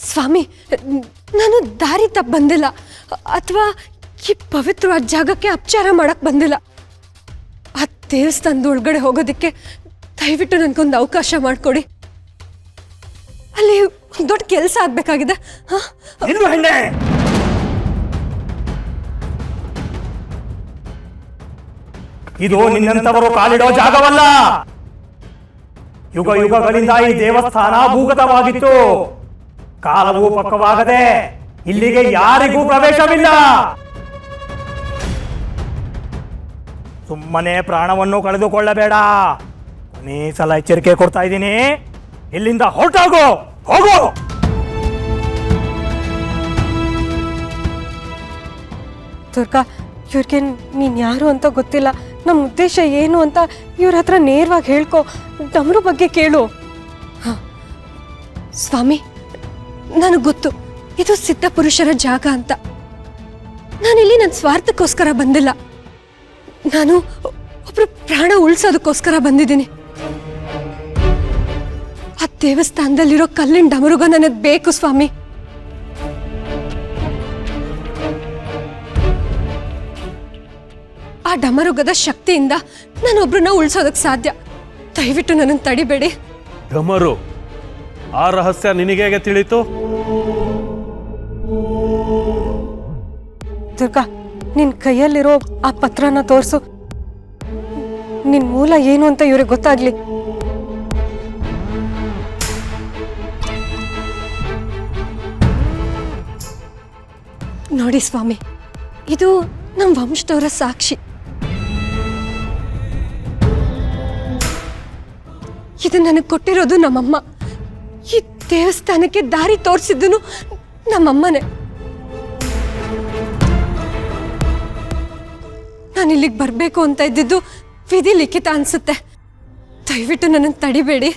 ಸ್ವಾಮಿ, ನಾನು ದಾರಿ ತಪ್ಪು ಬಂದಿಲ್ಲ, ಅಥವಾ ಈ ಪವಿತ್ರವಾದ ಜಾಗಕ್ಕೆ ಅಪಚಾರ ಮಾಡಕ್ಕೆ ಬಂದಿಲ್ಲ. ಆ ದೇವಸ್ಥಾನದ ಒಳಗಡೆ ಹೋಗೋದಕ್ಕೆ ದಯವಿಟ್ಟು ನನಗೊಂದು ಅವಕಾಶ ಮಾಡಿಕೊಡಿ. ಅಲ್ಲಿ ದೊಡ್ಡ ಕೆಲಸ ಆಗಬೇಕಾಗಿದೆ. ಇದು ನಿನ್ನಂತವರು ಕಾಲಿಡೋ ಜಾಗವಲ್ಲ. ಯುಗ ಯುಗಗಳಿಂದ ಈ ದೇವಸ್ಥಾನ ಭೂಗತವಾಗಿತ್ತು. ಕಾಲವೂ ಪಕ್ಕವಾಗದೆ ಇಲ್ಲಿಗೆ ಯಾರಿಗೂ ಪ್ರವೇಶವಿಲ್ಲ. ಸುಮ್ಮನೆ ಪ್ರಾಣವನ್ನು ಕಳೆದುಕೊಳ್ಳಬೇಡ. ಕೊನೇ ಸಲ ಎಚ್ಚರಿಕೆ ಕೊಡ್ತಾ ಇದ್ದೀನಿ, ಇಲ್ಲಿಂದ ಹೊರಟೋಗು, ಹೋಗು. ದುರ್ಗಾ, ಇವ್ರಿಗೆ ನೀನು ಯಾರು ಅಂತ ಗೊತ್ತಿಲ್ಲ, ನಮ್ಮ ಉದ್ದೇಶ ಏನು ಅಂತ ಇವ್ರ ಹತ್ರ ನೇರವಾಗಿ ಹೇಳ್ಕೊ. ಡಮರು ಬಗ್ಗೆ ಕೇಳು. ಹಾಂ ಸ್ವಾಮಿ, ನನಗೆ ಗೊತ್ತು ಇದು ಸಿದ್ಧ ಪುರುಷರ ಜಾಗ ಅಂತ. ನಾನಿಲ್ಲಿ ನನ್ನ ಸ್ವಾರ್ಥಕ್ಕೋಸ್ಕರ ಬಂದಿಲ್ಲ, ನಾನು ಒಬ್ರು ಪ್ರಾಣ ಉಳಿಸೋದಕ್ಕೋಸ್ಕರ ಬಂದಿದ್ದೀನಿ. ಆ ದೇವಸ್ಥಾನದಲ್ಲಿರೋ ಕಲ್ಲಿನ ಡಮರುಗ ನನಗೆ ಬೇಕು ಸ್ವಾಮಿ. ಆ ಡಮರುಗದ ಶಕ್ತಿಯಿಂದ ನಾನೊಬ್ರನ್ನ ಉಳಿಸೋದಕ್ಕೆ ಸಾಧ್ಯ. ದಯವಿಟ್ಟು ನನ್ನನ್ನು ತಡಿಬೇಡಿ. ಡಮರು, ಆ ರಹಸ್ಯ ನಿನಗೆ ತಿಳಿತು? ದುರ್ಗಾ, ನಿನ್ ಕೈಯಲ್ಲಿರೋ ಆ ಪತ್ರನ ತೋರಿಸು. ನಿನ್ ಮೂಲ ಏನು ಅಂತ ಇವ್ರಿಗೆ ಗೊತ್ತಾಗ್ಲಿ. ನೋಡಿ ಸ್ವಾಮಿ, ಇದು ನಮ್ಮ ವಂಶದವರ ಸಾಕ್ಷಿ. ಇದು ನನಗೆ ಕೊಟ್ಟಿರೋದು ನಮ್ಮಮ್ಮ. ಈ ದೇವಸ್ಥಾನಕ್ಕೆ ದಾರಿ ತೋರಿಸಿದ್ದು ನಮ್ಮಮ್ಮನೇ. ನಾನು ಇಲ್ಲಿಗೆ ಬರಬೇಕು ಅಂತ ಇದ್ದಿದ್ದು ವಿಧಿ ಲಿಖಿತ ಅನ್ಸುತ್ತೆ. ದಯವಿಟ್ಟು ನನ್ನನ್ನು ತಡಿಬೇಡಿ.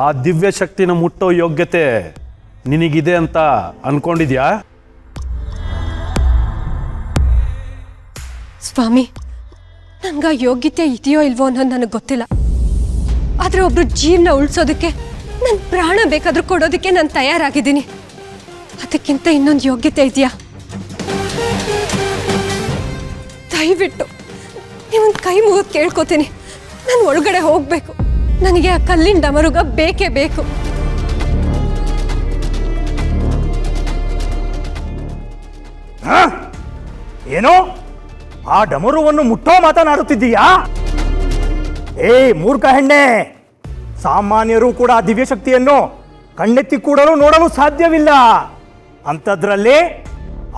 ಆ ದಿವ್ಯ ಶಕ್ತಿನ ಮುಟ್ಟೋ ಯೋಗ್ಯತೆ ನಿನಗಿದೆ ಅಂತ ಅನ್ಕೊಂಡಿದ್ಯಾ? ಸ್ವಾಮಿ, ನನ್ಗ ಯೋಗ್ಯತೆ ಇದೆಯೋ ಇಲ್ವೋ ಅನ್ನೋದು ನನಗೆ ಗೊತ್ತಿಲ್ಲ. ಆದ್ರೆ ಒಬ್ರು ಜೀವನ ಉಳಿಸೋದಕ್ಕೆ ನನ್ನ ಪ್ರಾಣ ಬೇಕಾದ್ರೂ ಕೊಡೋದಕ್ಕೆ ನಾನು ತಯಾರಾಗಿದ್ದೀನಿ. ಅದಕ್ಕಿಂತ ಇನ್ನೊಂದು ಯೋಗ್ಯತೆ ಇದೆಯಾ? ದಯವಿಟ್ಟು ನೀವೊಂದು ಕೈ ಮುಗಿದು ಕೇಳ್ಕೊತೀನಿ, ನಾನು ಒಳಗಡೆ ಹೋಗ್ಬೇಕು. ನನಗೆ ಆ ಕಲ್ಲಿನ ಡಮರುಗ ಬೇಕೇ ಬೇಕು. ಏನೋ ಆ ಡಮರುವನ್ನು ಮುಟ್ಟೋ ಮಾತನಾಡುತ್ತಿದ್ದೀಯಾ? ಏ ಮೂರ್ಖ ಹೆಣ್ಣೆ, ಸಾಮಾನ್ಯರು ಕೂಡ ದಿವ್ಯ ಶಕ್ತಿಯನ್ನು ಕಣ್ಣೆತ್ತಿ ಕೂಡಲು ನೋಡಲು ಸಾಧ್ಯವಿಲ್ಲ. ಅಂಥದ್ರಲ್ಲಿ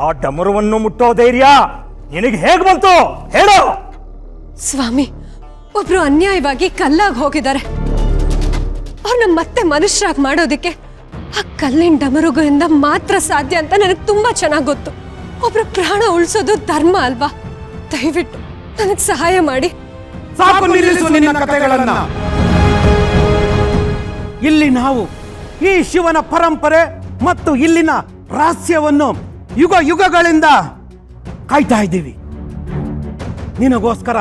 ಆ ಡಮರುವನ್ನು ಮುಟ್ಟೋ ಧೈರ್ಯ ನಿನಗೆ ಹೇಗೆ ಬಂತು ಹೇಳು? ಸ್ವಾಮಿ, ಒಬ್ರು ಅನ್ಯಾಯವಾಗಿ ಕಲ್ಲಾಗಿ ಹೋಗಿದ್ದಾರೆ. ಅವ್ರನ್ನ ಮತ್ತೆ ಮನುಷ್ಯರಾಗಿ ಮಾಡೋದಕ್ಕೆ ಆ ಕಲ್ಲಿನ ಡಮರುಗಳಿಂದ ಮಾತ್ರ ಸಾಧ್ಯ ಅಂತ ನನಗೆ ತುಂಬಾ ಚೆನ್ನಾಗಿ ಗೊತ್ತು. ಒಬ್ರು ಪ್ರಾಣ ಉಳಿಸೋದು ಧರ್ಮ ಅಲ್ವಾ? ದಯವಿಟ್ಟು ನನಗೆ ಸಹಾಯ ಮಾಡಿ. ಸಾಕು, ನಿಲ್ಲಿಸು ನಿನ್ನ ಕಥೆಗಳನ್ನ. ಇಲ್ಲಿ ನಾವು ಈ ಶಿವನ ಪರಂಪರೆ ಮತ್ತು ಇಲ್ಲಿನ ರಹಸ್ಯವನ್ನು ಯುಗ ಯುಗಗಳಿಂದ ಕಾಯ್ತಾ ಇದ್ದೀವಿ. ನಿನಗೋಸ್ಕರ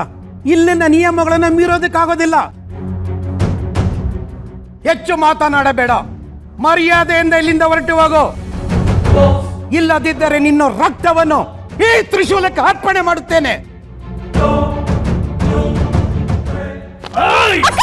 ಇಲ್ಲಿನ ನಿಯಮಗಳನ್ನ ಮೀರೋದಕ್ಕಾಗೋದಿಲ್ಲ. ಹೆಚ್ಚು ಮಾತನಾಡಬೇಡ, ಮರ್ಯಾದೆಯಿಂದ ಇಲ್ಲಿಂದ ಹೊರಟು ಹೋಗು. ಇಲ್ಲದಿದ್ದರೆ ನಿನ್ನ ರಕ್ತವನ್ನು ಈ ತ್ರಿಶೂಲಕ್ಕೆ ಅರ್ಪಣೆ ಮಾಡುತ್ತೇನೆ. ಅಕ್ಕ!